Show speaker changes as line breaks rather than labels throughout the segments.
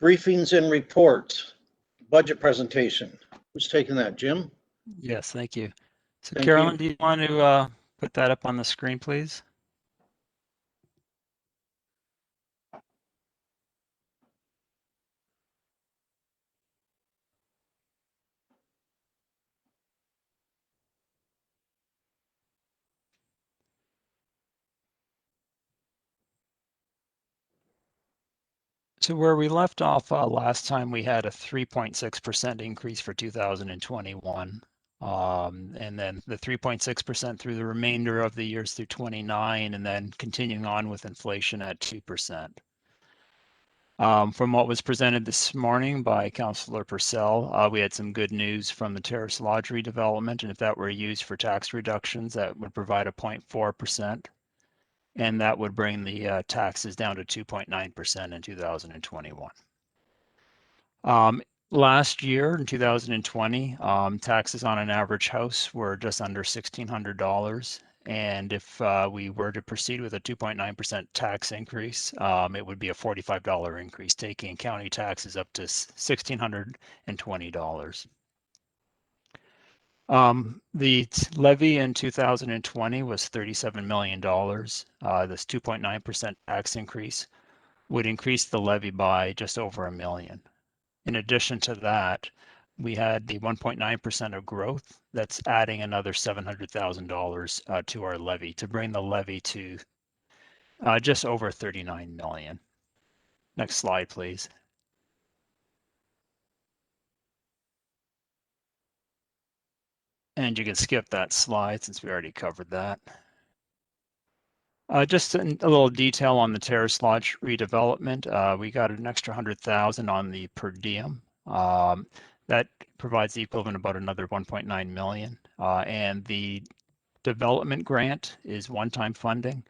Briefings and reports, budget presentation. Who's taking that, Jim?
Yes, thank you. So
Thank
Carolyn,
you.
do you want to put that up on the screen, please? So where we left off last time, we had a 3.6% increase for 2021. And then the 3.6% through the remainder of the years through 29, and then continuing on with inflation at 2%. From what was presented this morning by Councillor Purcell, we had some good news from the Terrace Lodge redevelopment, and if that were used for tax reductions, that would provide a 0.4%. And that would bring the taxes down to 2.9% in 2021. Last year, in 2020, taxes on an average house were just under $1,600. And if we were to proceed with a 2.9% tax increase, it would be a $45 increase, taking county taxes up to $1,620. The levy in 2020 was $37 million. This 2.9% tax increase would increase the levy by just over $1 million. In addition to that, we had the 1.9% of growth that's adding another $700,000 to our levy to bring the levy to just over $39 million. Next slide, please. And you can skip that slide since we already covered that. Just a little detail on the Terrace Lodge redevelopment. We got an extra $100,000 on the per diem. That provides the equivalent of about another 1.9 million. And the development grant is one-time funding.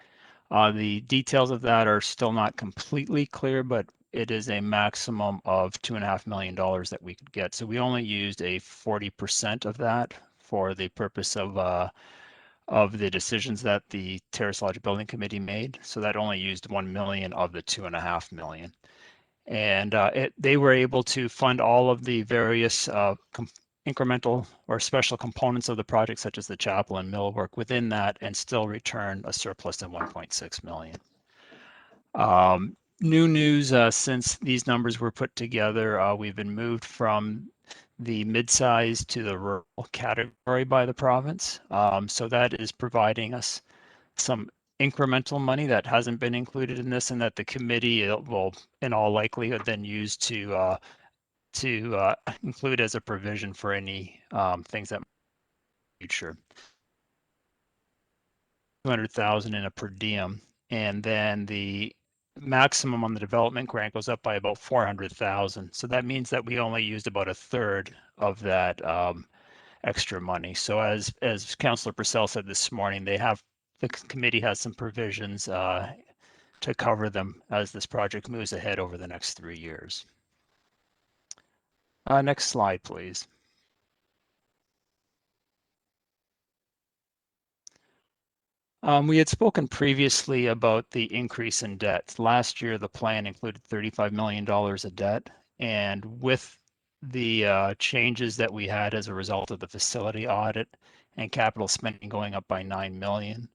The details of that are still not completely clear, but it is a maximum of $2.5 million that we could get. So we only used a 40% of that for the purpose of the decisions that the Terrace Lodge Building Committee made. So that only used 1 million of the 2.5 million. And they were able to fund all of the various incremental or special components of the project, such as the chapel and millwork within that, and still return a surplus of 1.6 million. New news since these numbers were put together, we've been moved from the mid-size to the rural category by the province. So that is providing us some incremental money that hasn't been included in this, and that the committee will, in all likelihood, then use to include as a provision for any things that future. 200,000 in a per diem, and then the maximum on the development grant goes up by about 400,000. So that means that we only used about a third of that extra money. So as Councillor Purcell said this morning, the committee has some provisions to cover them as this project moves ahead over the next 3 years. Next slide, please. We had spoken previously about the increase in debt. Last year, the plan included $35 million of debt, and with the changes that we had as a result of the facility audit and capital spending going up by $9 million,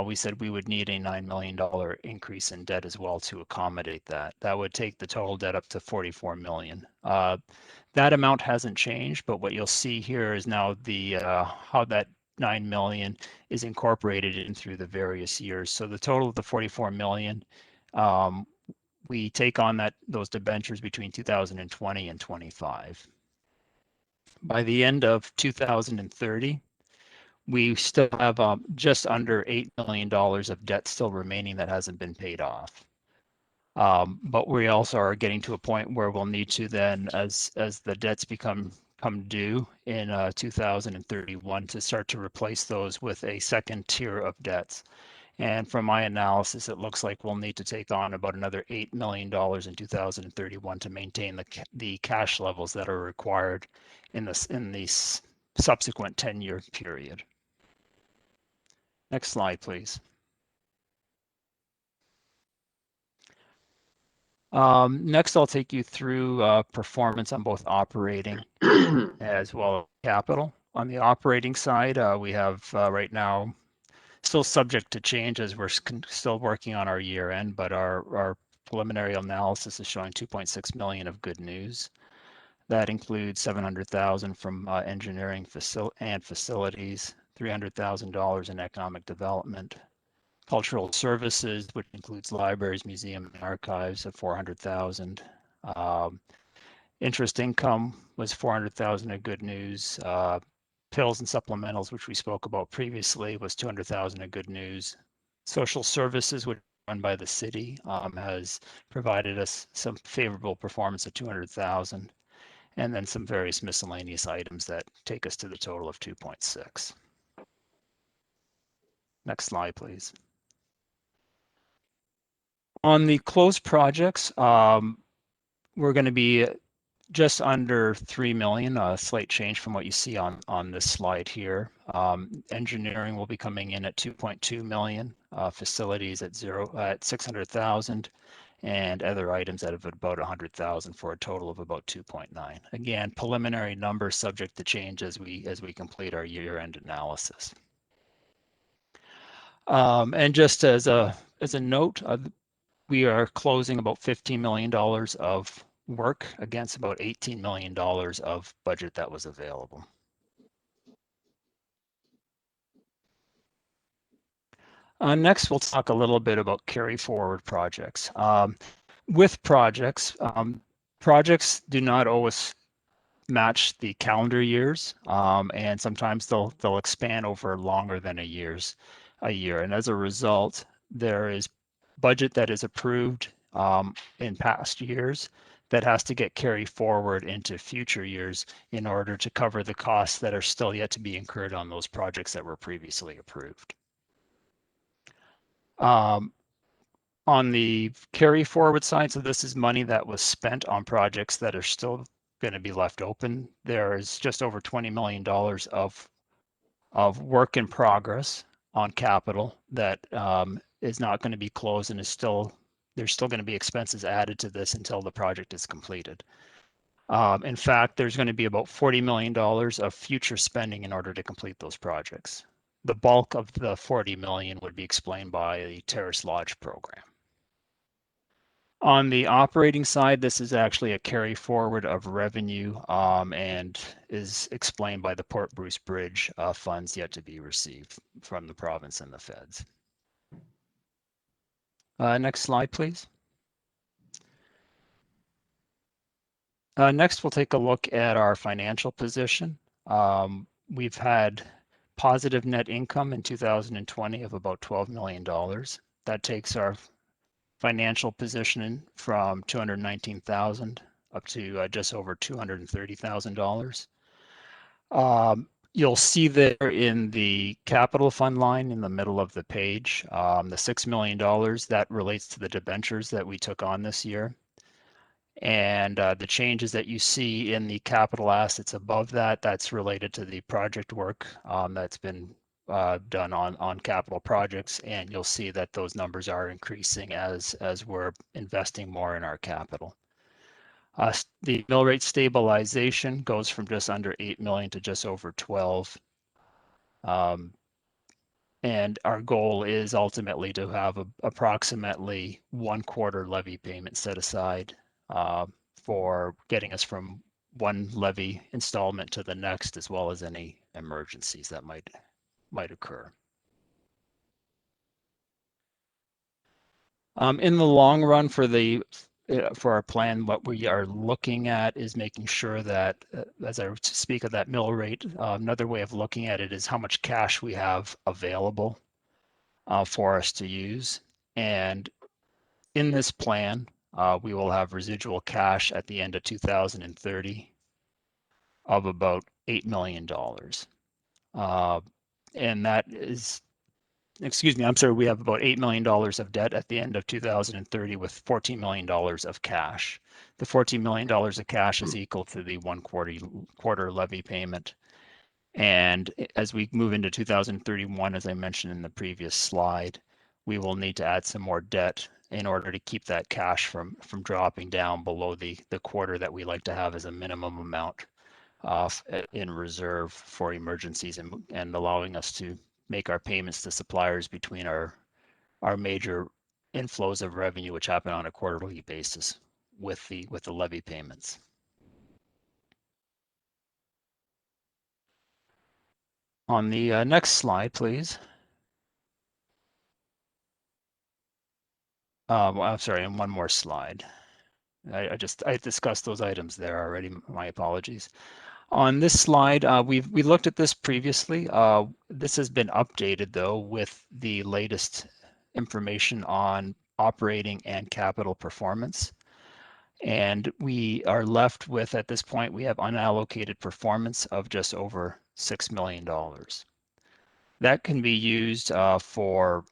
we said we would need a $9 million increase in debt as well to accommodate that. That would take the total debt up to $44 million. That amount hasn't changed, but what you'll see here is now how that 9 million is incorporated in through the various years. So the total of the 44 million, we take on those debentures between 2020 and 25. By the end of 2030, we still have just under $8 million of debt still remaining that hasn't been paid off. But we also are getting to a point where we'll need to then, as the debts come due in 2031, to start to replace those with a second tier of debts. And from my analysis, it looks like we'll need to take on about another $8 million in 2031 to maintain the cash levels that are required in the subsequent 10-year period. Next slide, please. Next, I'll take you through performance on both operating as well as capital. On the operating side, we have right now still subject to change as we're still working on our year end, but our preliminary analysis is showing 2.6 million of good news. That includes 700,000 from engineering and facilities, $300,000 in economic development, cultural services, which includes libraries, museum, and archives of 400,000. Interest income was 400,000 of good news. Pills and supplementals, which we spoke about previously, was 200,000 of good news. Social services, which is run by the city, has provided us some favorable performance of 200,000, and then some various miscellaneous items that take us to the total of 2.6. Next slide, please. On the closed projects, we're going to be just under 3 million, a slight change from what you see on this slide here. Engineering will be coming in at 2.2 million, facilities at 600,000, and other items at about 100,000 for a total of about 2.9. Again, preliminary numbers subject to change as we complete our year-end analysis. And just as a note, we are closing about $15 million of work against about $18 million of budget that was available. Next, we'll talk a little bit about carry forward projects. With projects, projects do not always match the calendar years, and sometimes they'll expand over longer than a year. And as a result, there is budget that is approved in past years that has to get carried forward into future years in order to cover the costs that are still yet to be incurred on those projects that were previously approved. On the carry forward side, so this is money that was spent on projects that are still going to be left open. There is just over $20 million of work in progress on capital that is not going to be closed and is there's still going to be expenses added to this until the project is completed. In fact, there's going to be about $40 million of future spending in order to complete those projects. The bulk of the 40 million would be explained by the Terrace Lodge program. On the operating side, this is actually a carry forward of revenue and is explained by the Port Bruce Bridge funds yet to be received from the province and the feds. Next slide, please. Next, we'll take a look at our financial position. We've had positive net income in 2020 of about $12 million. That takes our financial position from 219,000 up to just over $230,000. You'll see there in the capital fund line in the middle of the page, the $6 million that relates to the debentures that we took on this year. And the changes that you see in the capital assets above that, that's related to the project work that's been done on capital projects. And you'll see that those numbers are increasing as we're investing more in our capital. The mill rate stabilization goes from just under 8 million to just over 12. And our goal is ultimately to have approximately 1/4 levy payment set aside for getting us from one levy installment to the next, as well as any emergencies that might occur. In the long run for our plan, what we are looking at is making sure that, as I speak of that mill rate, another way of looking at it is how much cash we have available for us to use. And in this plan, we will have residual cash at the end of 2030 of about $8 million. And that is, excuse me, I'm sorry, we have about $8 million of debt at the end of 2030 with $14 million of cash. The $14 million of cash is equal to the 1/4 levy payment. And as we move into 2031, as I mentioned in the previous slide, we will need to add some more debt in order to keep that cash from dropping down below the quarter that we like to have as a minimum amount in reserve for emergencies, and allowing us to make our payments to suppliers between our major inflows of revenue, which happen on a quarterly basis with the levy payments. On the next slide, please. I'm sorry, and one more slide. I discussed those items there already. My apologies. On this slide, we looked at this previously. This has been updated though with the latest information on operating and capital performance. And we are left with, at this point, we have unallocated performance of just over $6 million. That can be used for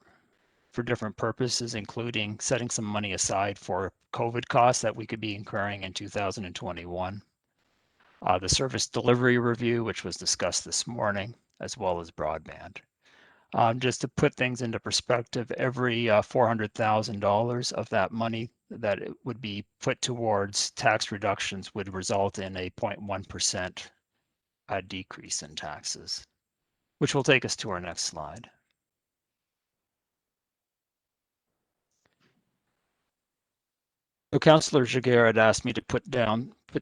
different purposes, including setting some money aside for COVID costs that we could be incurring in 2021. The service delivery review, which was discussed this morning, as well as broadband. Just to put things into perspective, every $400,000 of that money that it would be put towards tax reductions would result in a 0.1% decrease in taxes, which will take us to our next slide. So Councillor Giguère had asked me to put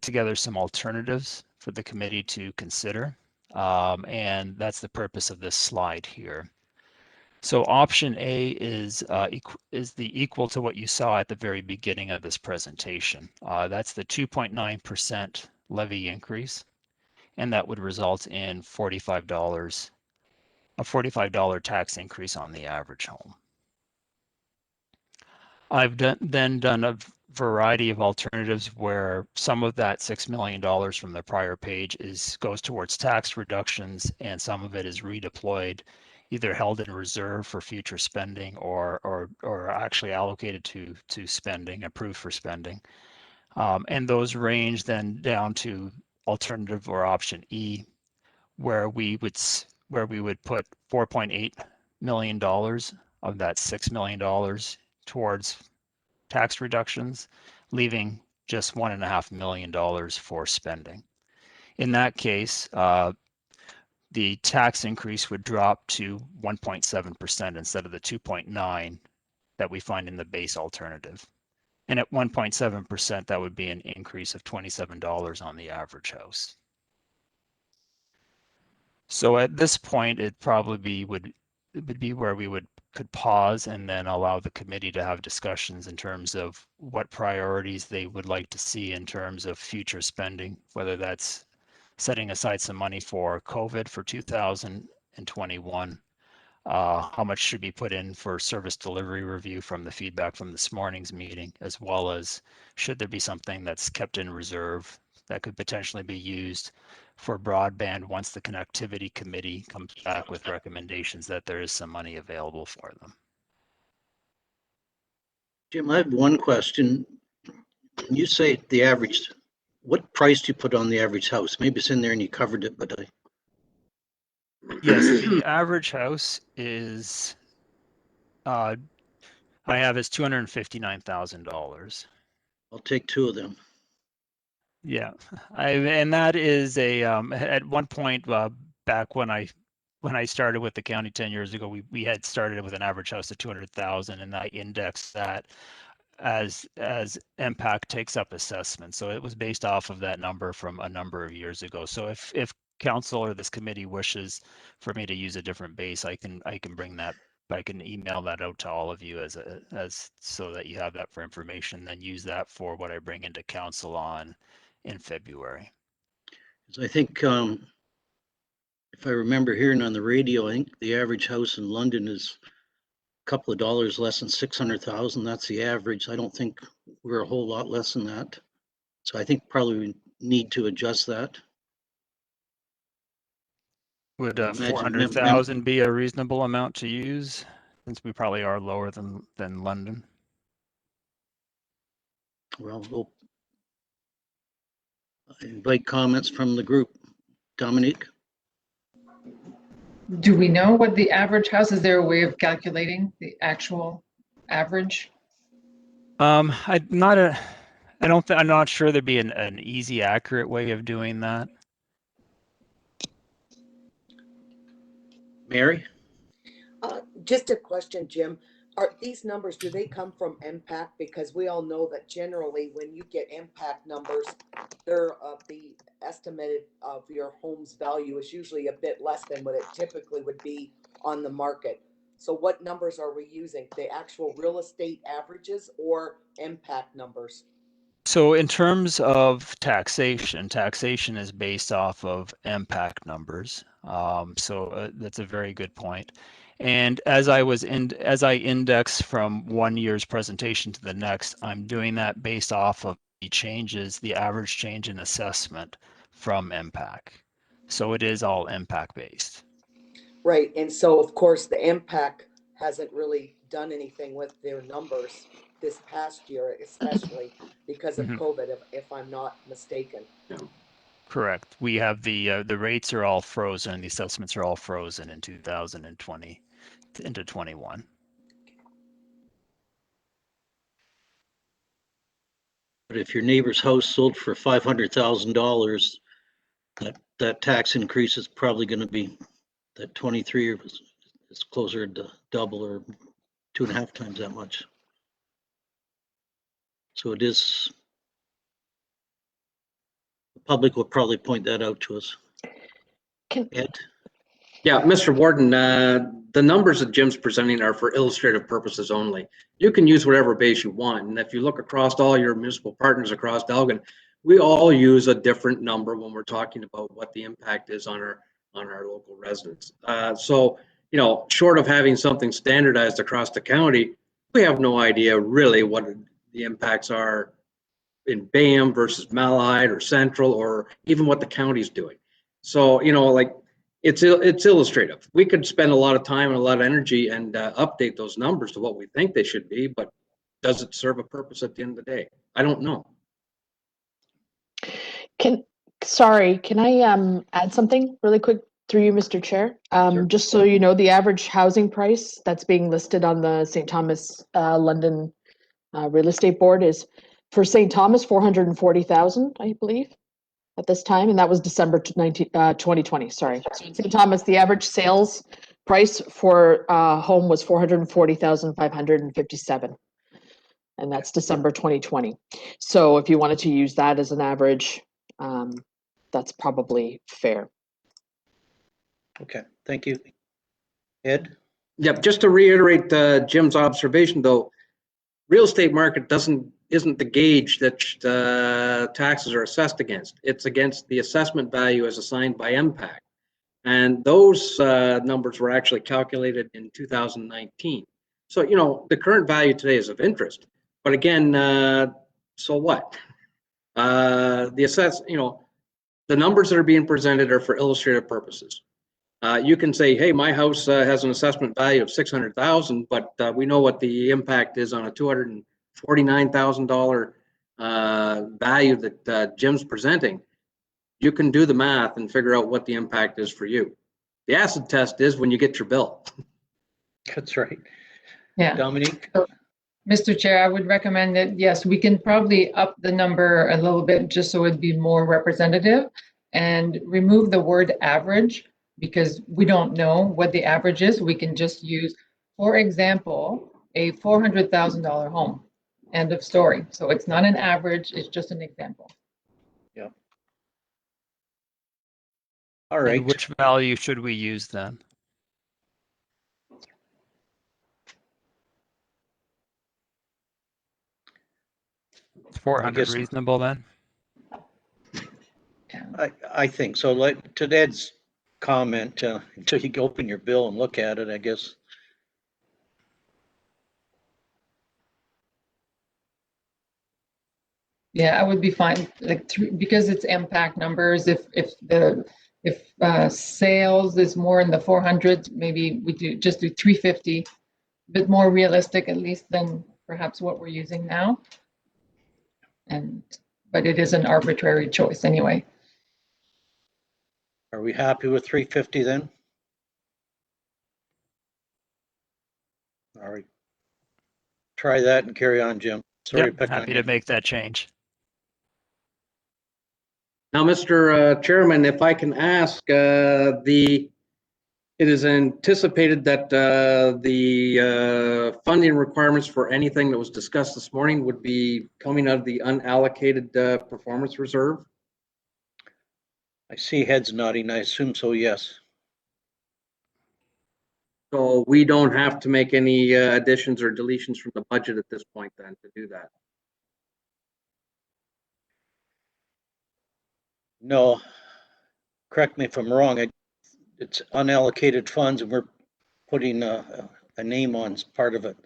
together some alternatives for the committee to consider, and that's the purpose of this slide here. So option A is equal to what you saw at the very beginning of this presentation. That's the 2.9% levy increase, and that would result in a $45 tax increase on the average home. I've then done a variety of alternatives where some of that $6 million from the prior page goes towards tax reductions, and some of it is redeployed, either held in reserve for future spending or actually allocated to spending, approved for spending. And those range then down to alternative or option E, where we would put $4.8 million of that $6 million towards tax reductions, leaving just $1.5 million for spending. In that case, the tax increase would drop to 1.7% instead of the 2.9% that we find in the base alternative. And at 1.7%, that would be an increase of $27 on the average house. So at this point, it probably would be where we could pause and then allow the committee to have discussions in terms of what priorities they would like to see in terms of future spending, whether that's setting aside some money for COVID for 2021, how much should be put in for service delivery review from the feedback from this morning's meeting, as well as should there be something that's kept in reserve that could potentially be used for broadband once the connectivity committee comes back with recommendations that there is some money available for them.
Jim, I have one question. When you say the average, what price do you put on the average house? Maybe it's in there and you covered it, but
Yes, the average house is, I have is $259,000.
I'll take two of them.
Yeah, and that is at one point back when I started with the county 10 years ago, we had started with an average house of 200,000, and I indexed that as MPAC takes up assessment. So it was based off of that number from a number of years ago. So if council or this committee wishes for me to use a different base, I can bring that. I can email that out to all of you as so that you have that for information. Then use that for what I bring into council in February.
I think if I remember hearing on the radio, I think the average house in London is a couple of dollars less than 600,000. That's the average. I don't think we're a whole lot less than that. So I think probably we need to adjust that.
Would 400,000 be a reasonable amount to use, since we probably are lower than London?
Well, we'll invite comments from the group. Dominique?
Do we know what the average house, is there a way of calculating the actual average?
I'm not sure there'd be an easy, accurate way of doing that.
Mary?
Just a question, Jim. Are these numbers, do they come from MPAC? Because we all know that generally when you get MPAC numbers, they're the estimated of your home's value is usually a bit less than what it typically would be on the market. So what numbers are we using? The actual real estate averages or MPAC numbers?
So in terms of taxation is based off of MPAC numbers. That's a very good point. And as I index from one year's presentation to the next, I'm doing that based off of the average change in assessment from MPAC. So it is all MPAC based.
Right. And so of course the MPAC hasn't really done anything with their numbers this past year, especially because of COVID, if I'm not mistaken.
Correct. We have the rates are all frozen. The assessments are all frozen in 2020 into 21.
But if your neighbor's house sold for $500,000, that tax increase is probably going to be that 23 is closer to double or 2.5 times that much. So it is. The public will probably point that out to us. Ed?
Yeah, Mr. Warden, the numbers that Jim's presenting are for illustrative purposes only. You can use whatever base you want. And if you look across all your municipal partners across Elgin, we all use a different number when we're talking about what the impact is on our local residents. So, you know, short of having something standardized across the county, we have no idea really what the impacts are in Bayham versus Malahide or Central, or even what the county's doing. So, you know, like, it's illustrative. We could spend a lot of time and a lot of energy and update those numbers to what we think they should be, but does it serve a purpose at the end of the day? I don't know.
Can I add something really quick through you, Mr. Chair?
Sure.
Just so you know, the average housing price that's being listed on the St. Thomas London Real Estate Board is for St. Thomas 440,000, I believe, at this time, and that was December 2020. Sorry, so in St. Thomas, the average sales price for home was 440,557. And that's December 2020. So if you wanted to use that as an average, that's probably fair.
Okay, thank you. Ed?
Yep, just to reiterate Jim's observation though, real estate market isn't the gauge that taxes are assessed against. It's against the assessment value as assigned by MPAC. And those numbers were actually calculated in 2019. So, you know, the current value today is of interest. But again, so what? You know, the numbers that are being presented are for illustrative purposes. You can say, hey, my house has an assessment value of $600,000, but we know what the impact is on a $249,000 value that Jim's presenting. You can do the math and figure out what the impact is for you. The acid test is when you get your bill.
That's right.
Yeah.
Dominique?
So, Mr. Chair, I would recommend that, yes, we can probably up the number a little bit just so it'd be more representative, and remove the word average because we don't know what the average is. We can just use, for example, a $400,000 home. End of story. So it's not an average, it's just an example.
Yeah. All right.
And which value should we use then? Is 400 reasonable then?
I think so. Like to Ed's comment, until you can open your bill and look at it, I guess.
Yeah, I would be fine, like because it's MPAC numbers. If sales is more in the 400s, maybe we do 350, a bit more realistic at least than perhaps what we're using now. But it is an arbitrary choice anyway.
Are we happy with 350 then? All right. Try that and carry on, Jim. Sorry to
Yep,
pick on
happy
you.
to make that change.
Now, Mr. Chairman, if I can ask, it is anticipated that the funding requirements for anything that was discussed this morning would be coming out of the unallocated performance reserve.
I see heads nodding. I assume so, yes.
So we don't have to make any additions or deletions from the budget at this point then to do that.
No, correct me if I'm wrong. It's unallocated funds and we're putting a name on as part of it.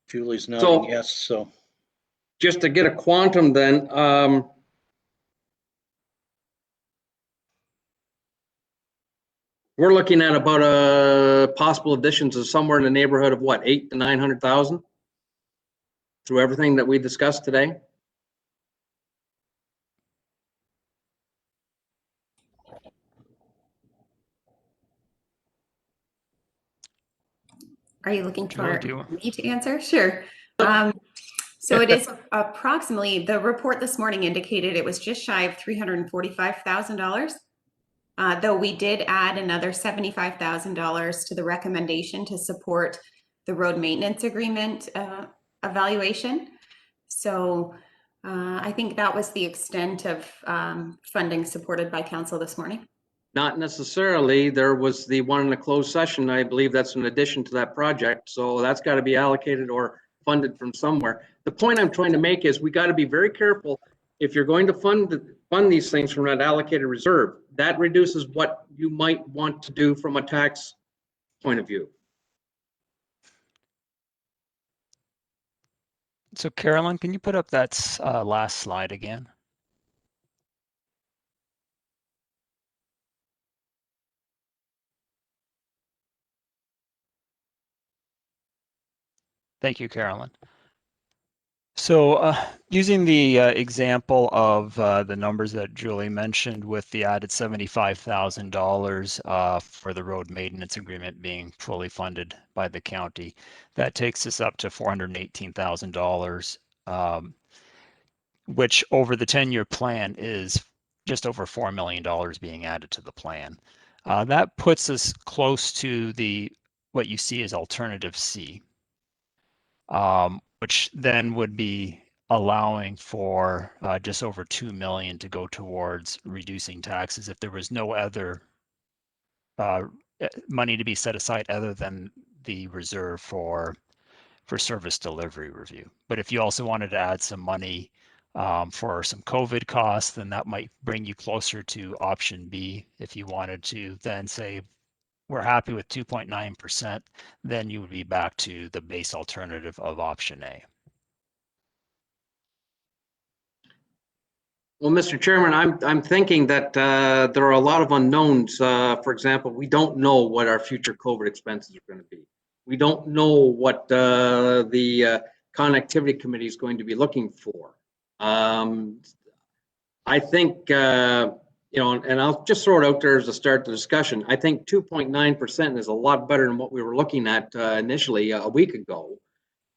Julie's nodding
So-
yes, so.
Just to get a quantum then, we're looking at about a possible additions of somewhere in the neighborhood of what, 800 to 900,000 through everything that we discussed today.
Are you looking
Julie,
for
do you-
me to answer? Sure. So it is approximately, the report this morning indicated it was just shy of $345,000. Though we did add another $75,000 to the recommendation to support the road maintenance agreement evaluation. So I think that was the extent of funding supported by council this morning.
Not necessarily. There was the one in the closed session. I believe that's in addition to that project. So that's got to be allocated or funded from somewhere. The point I'm trying to make is we got to be very careful. If you're going to fund these things from that allocated reserve, that reduces what you might want to do from a tax point of view.
So Carolyn, can you put up that last slide again? Thank you, Carolyn. So using the example of the numbers that Julie mentioned with the added $75,000 for the road maintenance agreement being fully funded by the county, that takes us up to $418,000, which over the 10-year plan is just over $4 million being added to the plan. That puts us close to what you see as alternative C. Which then would be allowing for just over 2 million to go towards reducing taxes if there was no other money to be set aside other than the reserve for service delivery review. But if you also wanted to add some money for some COVID costs, then that might bring you closer to option B. If you wanted to then say, we're happy with 2.9%, then you would be back to the base alternative of option A.
Well, Mr. Chairman, I'm thinking that there are a lot of unknowns. For example, we don't know what our future COVID expenses are going to be. We don't know what the connectivity committee is going to be looking for. I think, and I'll just throw it out there as a start the discussion. I think 2.9% is a lot better than what we were looking at initially a week ago.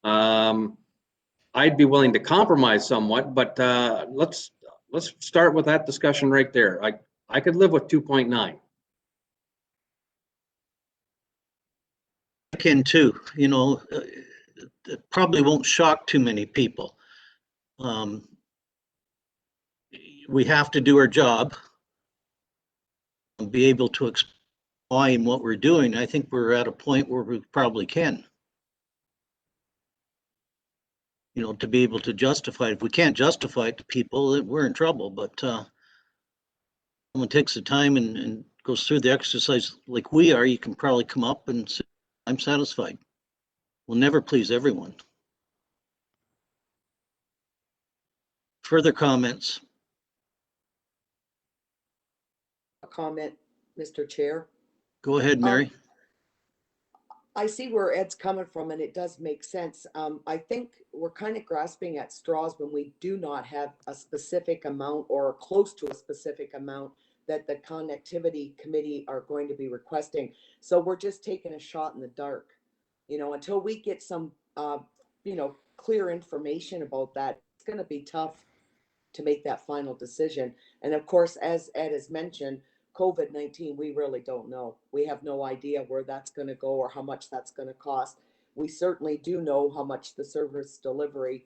I'd be willing to compromise somewhat, but let's start with that discussion right there. I could live with 2.9.
I can too, it probably won't shock too many people. We have to do our job and be able to explain what we're doing. I think we're at a point where we probably can. To be able to justify it. If we can't justify it to people, then we're in trouble. But someone takes the time and goes through the exercise like we are, you can probably come up and say, I'm satisfied. We'll never please everyone. Further comments?
A comment, Mr. Chair.
Go ahead, Mary.
I see where Ed's coming from, and it does make sense. I think we're kind of grasping at straws when we do not have a specific amount or close to a specific amount that the connectivity committee are going to be requesting. So we're just taking a shot in the dark. until we get some, clear information about that, it's gonna be tough to make that final decision. And of course, as Ed has mentioned, COVID-19, we really don't know. We have no idea where that's gonna go or how much that's gonna cost. We certainly do know how much the service delivery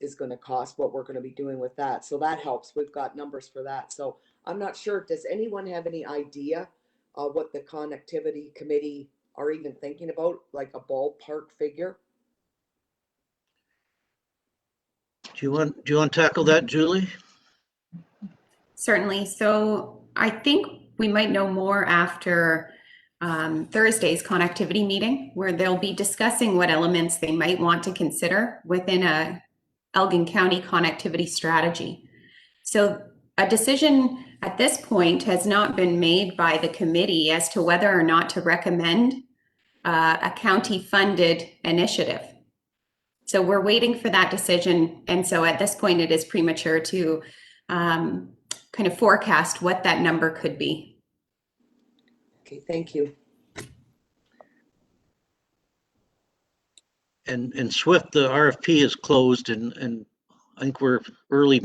is gonna cost, what we're gonna be doing with that. So that helps. We've got numbers for that. So I'm not sure, does anyone have any idea what the connectivity committee are even thinking about, like a ballpark figure?
Do you want to tackle that, Julie?
Certainly. So I think we might know more after Thursday's connectivity meeting, where they'll be discussing what elements they might want to consider within a Elgin County connectivity strategy. So a decision at this point has not been made by the committee as to whether or not to recommend a county-funded initiative. So we're waiting for that decision. And so at this point, it is premature to kind of forecast what that number could be.
Okay, thank you.
And Swift, the RFP is closed, and I think we're early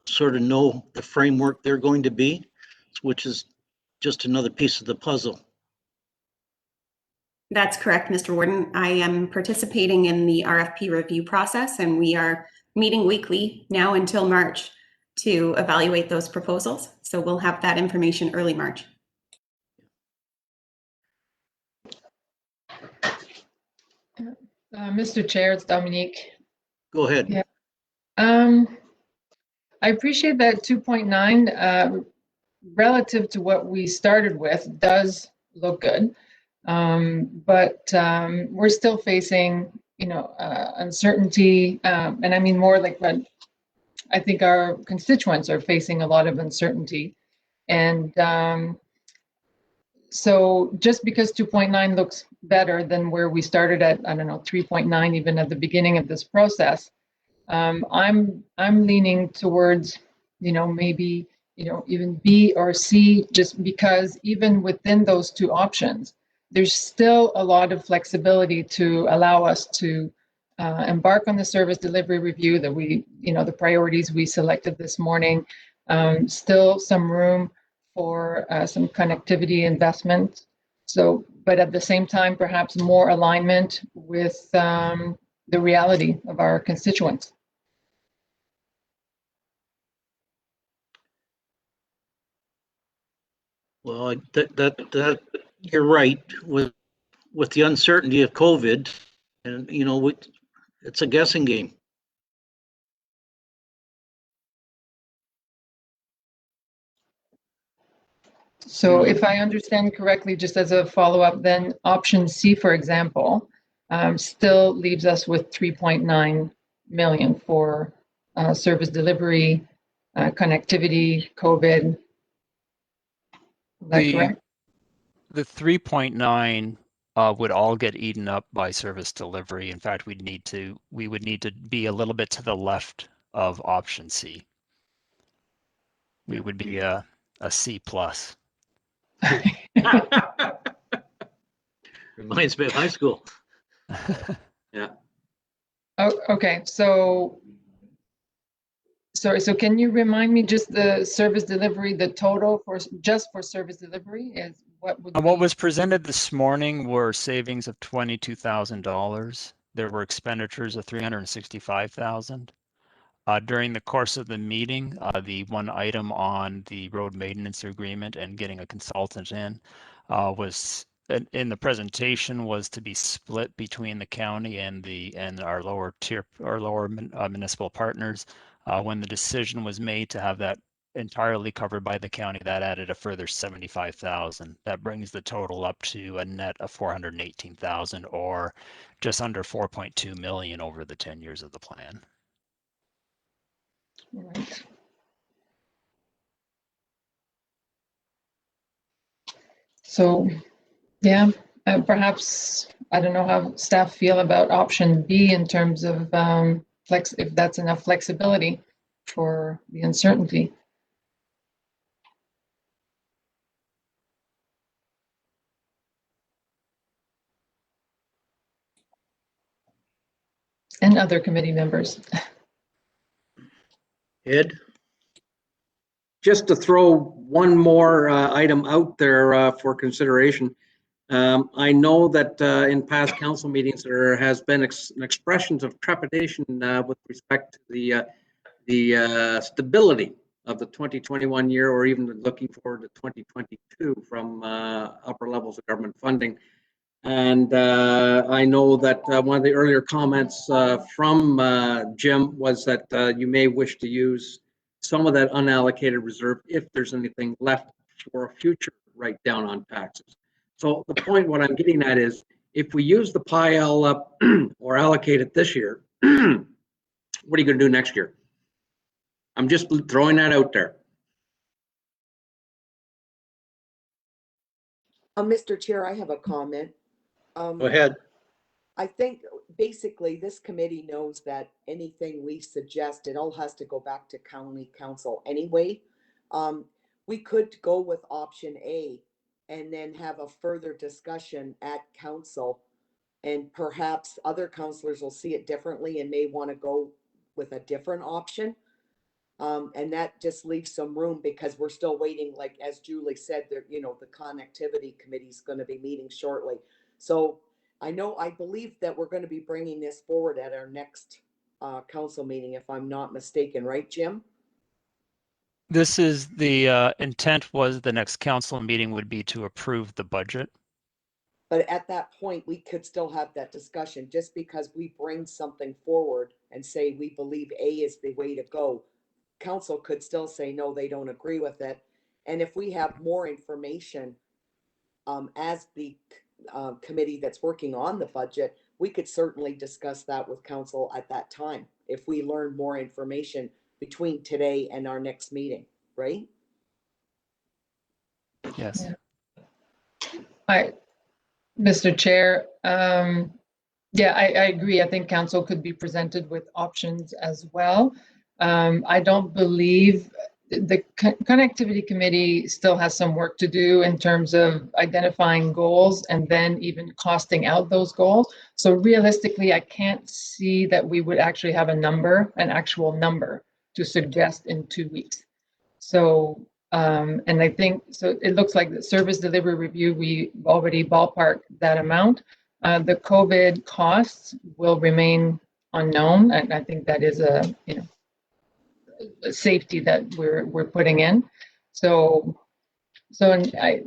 sort of know the framework they're going to be, which is just another piece of the puzzle.
That's correct, Mr. Warden. I am participating in the RFP review process, and we are meeting weekly now until March to evaluate those proposals. So we'll have that information early March.
Mr. Chair, it's Dominique.
Go ahead.
Yeah. I appreciate that 2.9 relative to what we started with does look good. But we're still facing, uncertainty. And I mean more like what I think our constituents are facing, a lot of uncertainty. And so just because 2.9 looks better than where we started at, I don't know, 3.9 even at the beginning of this process, I'm leaning towards, maybe, even B or C, just because even within those two options, there's still a lot of flexibility to allow us to embark on the service delivery review that we, the priorities we selected this morning, still some room for some connectivity investment. So, but at the same time, perhaps more alignment with the reality of our constituents.
Well, that you're right with the uncertainty of COVID, and it's a guessing game.
So if I understand correctly, just as a follow-up, then option C, for example, still leaves us with 3.9 million for service delivery, connectivity, COVID. Is that correct?
The 3.9 would all get eaten up by service delivery. In fact, we would need to be a little bit to the left of option C. We would be a C plus.
Reminds me of high school.
Yeah.
Oh, okay, so sorry, so can you remind me just the service delivery, the total for just for service delivery is what would
What
be?
was presented this morning were savings of $22,000. There were expenditures of $365,000. During the course of the meeting, the one item on the road maintenance agreement and getting a consultant in was in the presentation was to be split between the county and our lower tier or lower municipal partners. When the decision was made to have that entirely covered by the county, that added a further 75,000. That brings the total up to a net of 418,000, or just under 4.2 million over the 10 years of the plan.
Right. So, yeah, perhaps, I don't know how staff feel about option B in terms of if that's enough flexibility for the uncertainty. other committee members.
Ed?
Just to throw one more item out there for consideration. I know that in past council meetings, there has been expressions of trepidation with respect to the stability of the 2021 year, or even looking forward to 2022 from upper levels of government funding. And I know that one of the earlier comments from Jim was that you may wish to use some of that unallocated reserve if there's anything left for a future write down on taxes. So the point, what I'm getting at is, if we use the PIL up or allocate it this year, what are you going to do next year? I'm just throwing that out there.
Mr. Chair, I have a comment.
Go ahead.
I think basically this committee knows that anything we suggest, it all has to go back to county council anyway. We could go with option A and then have a further discussion at council, and perhaps other councillors will see it differently and may want to go with a different option. And that just leaves some room, because we're still waiting, like, as Julie said, there, you know, the connectivity committee is going to be meeting shortly. So I believe that we're going to be bringing this forward at our next council meeting, if I'm not mistaken, right, Jim?
This is the intent was the next council meeting would be to approve the budget.
But at that point, we could still have that discussion. Just because we bring something forward and say we believe A is the way to go, council could still say, no, they don't agree with it. And if we have more information as the committee that's working on the budget, we could certainly discuss that with council at that time, if we learn more information between today and our next meeting, right?
Yes.
Hi, Mr. Chair. Yeah, I agree. I think council could be presented with options as well. I don't believe the connectivity committee still has some work to do in terms of identifying goals and then even costing out those goals. So realistically, I can't see that we would actually have a number, an actual number to suggest in 2 weeks. So, and I think, so it looks like the service delivery review, we already ballparked that amount. The COVID costs will remain unknown, and I think that is a, you know, a safety that we're putting in. So I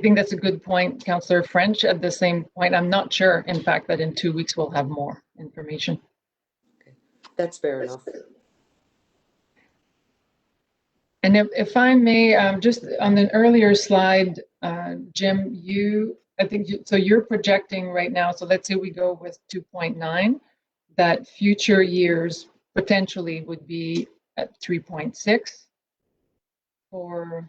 think that's a good point, Councillor French. At the same point, I'm not sure, in fact, that in 2 weeks we'll have more information.
That's fair enough.
And if I may, just on an earlier slide, Jim, I think, so you're projecting right now, so let's say we go with 2.9, that future years potentially would be at 3.6, or,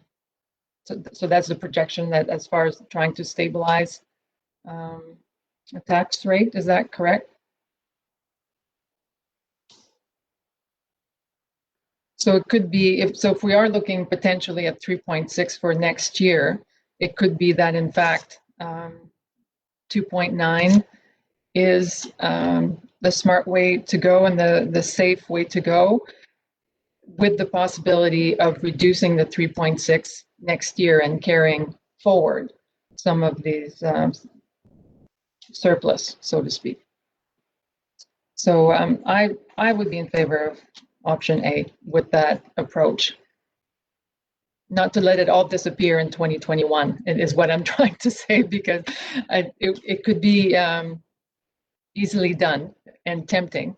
so that's the projection, that as far as trying to stabilize a tax rate, is that correct? So it could be, if we are looking potentially at 3.6 for next year, it could be that in fact 2.9 is the smart way to go and the safe way to go, with the possibility of reducing the 3.6 next year and carrying forward some of these surplus, so to speak. So I would be in favor of option A with that approach. Not to let it all disappear in 2021, it is what I'm trying to say, because it could be easily done and tempting.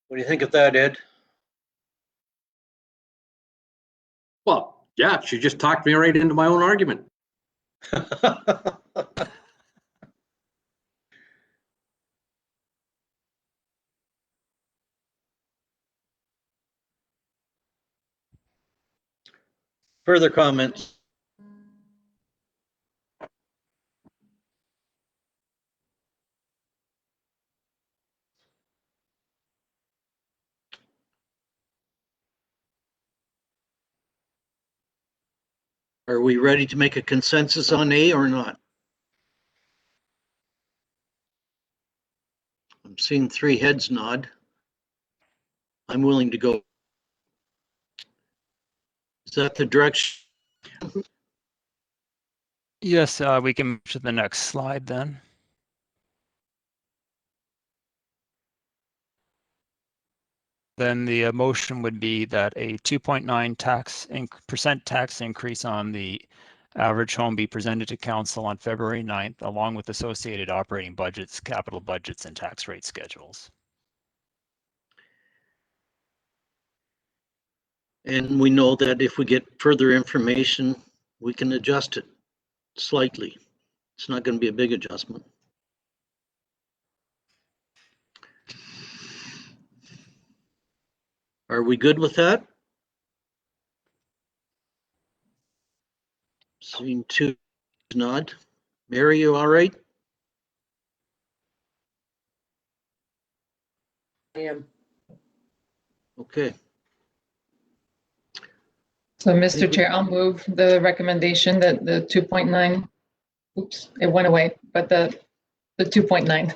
What do you think of that, Ed?
Well, yeah, she just talked me right into my own argument.
Further comments? Are we ready to make a consensus on A or not? I'm seeing 3 heads nod. I'm willing to go. Is that the direction?
Yes, we can move to the next slide then. Then the motion would be that a 2.9% tax increase on the average home be presented to council on February 9th, along with associated operating budgets, capital budgets, and tax rate schedules.
And we know that if we get further information, we can adjust it slightly. It's not going to be a big adjustment. Are we good with that? Seeing 2 nod. Mary, you all right?
I am.
Okay.
So, Mr. Chair, I'll move the recommendation that the 2.9, oops, it went away, but the 2.9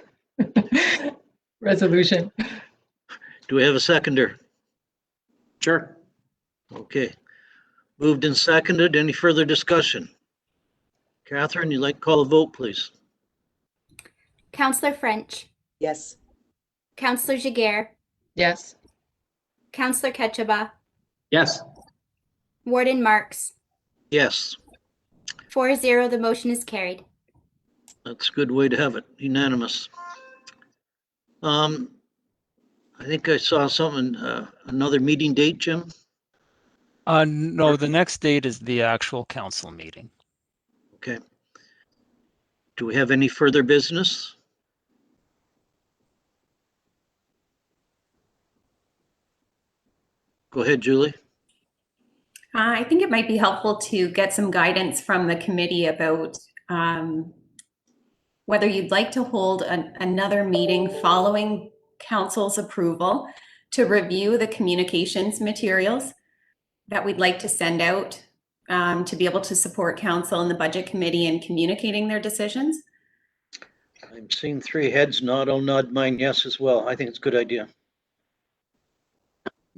resolution.
Do we have a seconder?
Sure.
Okay. Moved and seconded. Any further discussion? Catherine, you'd like to call a vote, please?
Councillor French,
Yes.
Councillor Jiguer,
Yes.
Councillor Ketchaba,
Yes.
Warden Marks.
Yes,
4-0, the motion is carried.
that's a good way to have it. Unanimous. I think I saw something, another meeting date, Jim?
No, the next date is the actual council meeting.
Okay. Do we have any further business? Go ahead, Julie.
I think it might be helpful to get some guidance from the committee about whether you'd like to hold another meeting following council's approval to review the communications materials that we'd like to send out to be able to support council and the budget committee in communicating their decisions.
I'm seeing 3 heads nod. I'll nod mine yes as well. I think it's a good idea.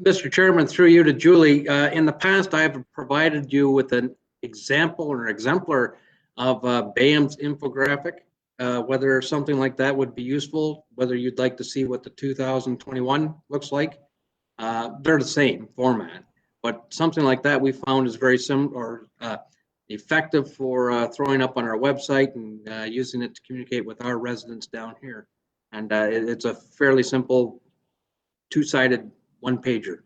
Mr. Chairman, through you to Julie, in the past, I have provided you with an example or exemplar of BAM's infographic, whether something like that would be useful, whether you'd like to see what the 2021 looks like. They're the same format, but something like that we found is very similar, or effective for throwing up on our website and using it to communicate with our residents down here. And it's a fairly simple 2-sided one-pager.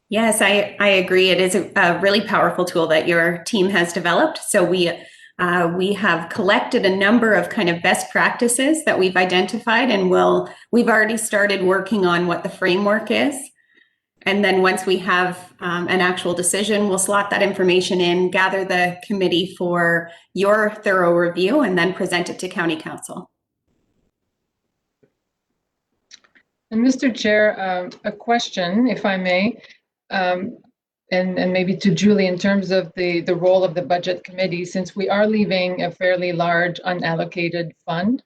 Yes, I agree. It is a really powerful tool that your team has developed. So we have collected a number of kind of best practices that we've identified, and we've already started working on what the framework is. And then once we have an actual decision, we'll slot that information in, gather the committee for your thorough review, and then present it to County Council.
And Mr. Chair, a question, if I may, and maybe to Julie, in terms of the role of the budget committee, since we are leaving a fairly large unallocated fund,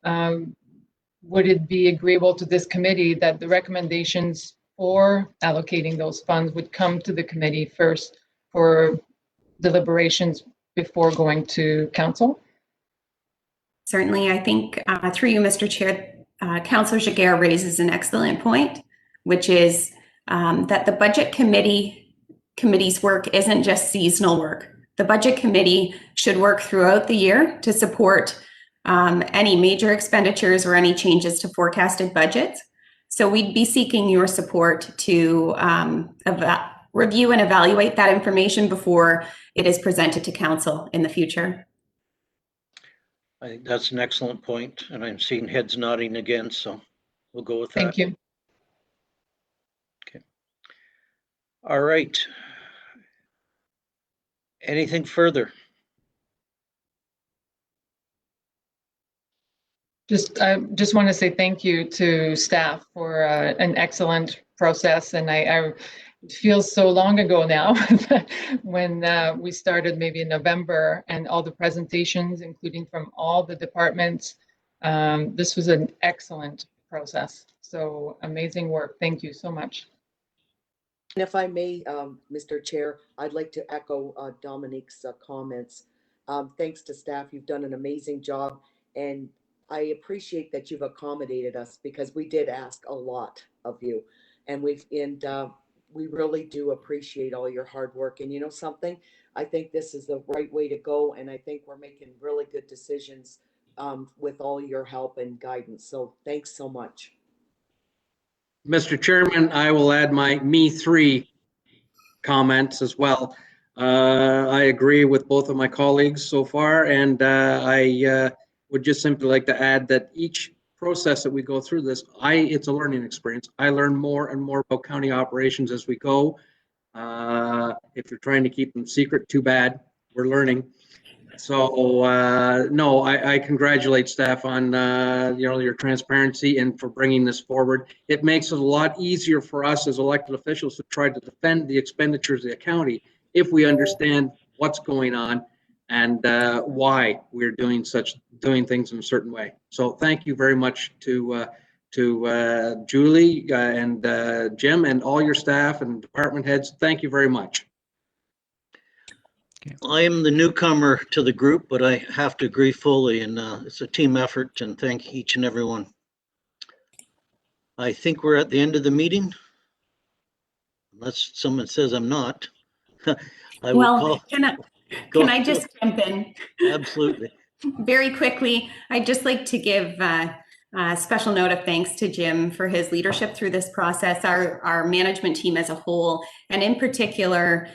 would it be agreeable to this committee that the recommendations for allocating those funds would come to the committee first for deliberations before going to council?
Certainly, I think through you, Mr. Chair, Councillor Jiguer raises an excellent point, which is that the budget committee's work isn't just seasonal work. The budget committee should work throughout the year to support any major expenditures or any changes to forecasted budgets. So we'd be seeking your support to review and evaluate that information before it is presented to council in the future.
I think that's an excellent point, and I'm seeing heads nodding again, so we'll go with that.
Thank you.
Okay. All right. Anything further?
I just want to say thank you to staff for an excellent process, and I it feels so long ago now when we started maybe in November, and all the presentations, including from all the departments. This was an excellent process. So amazing work. Thank you so much.
And if I may, Mr. Chair, I'd like to echo Dominique's comments. Thanks to staff, you've done an amazing job, and I appreciate that you've accommodated us because we did ask a lot of you, and we really do appreciate all your hard work. And you know something, I think this is the right way to go, and I think we're making really good decisions with all your help and guidance. So thanks so much.
Mr. Chairman, I will add my me three comments as well. I agree with both of my colleagues so far, and I would just simply like to add that each process that we go through this, it's a learning experience. I learn more and more about county operations as we go. If you're trying to keep them secret, too bad. We're learning. So no, I congratulate staff on your transparency and for bringing this forward. It makes it a lot easier for us as elected officials to try to defend the expenditures of the county if we understand what's going on and why we're doing things in a certain way. So thank you very much to Julie and Jim and all your staff and department heads. Thank you very much.
I am the newcomer to the group, but I have to agree fully, and it's a team effort, and thank each and every one. I think we're at the end of the meeting, unless someone says I'm not.
Can I just jump in?
Absolutely.
Very quickly, I'd just like to give a special note of thanks to Jim for his leadership through this process, our management team as a whole, and in particular,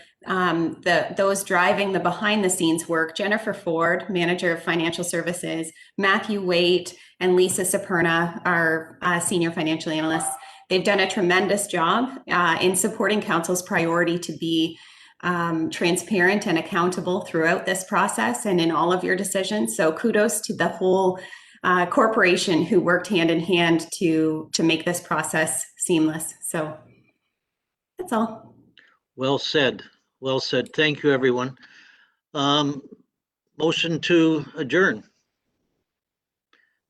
those driving the behind the scenes work, Jennifer Ford, Manager of Financial Services, Matthew Waite, and Lisa Saperna, our Senior Financial Analysts. They've done a tremendous job in supporting Council's priority to be transparent and accountable throughout this process and in all of your decisions. So kudos to the whole corporation who worked hand in hand to make this process seamless. So that's all.
Well said. Well said. Thank you, everyone. Motion to adjourn.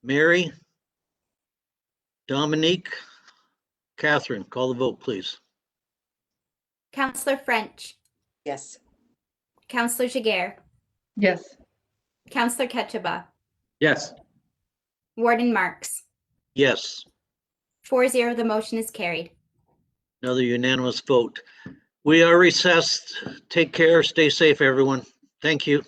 Mary, Dominique, Catherine, call the vote, please.
Councillor French,
Yes.
Councillor Jiguer,
Yes.
Councillor Ketchaba,
Yes.
Warden Marks.
Yes,
4-0, the motion is carried.
another unanimous vote. We are recessed. Take care. Stay safe, everyone. Thank you.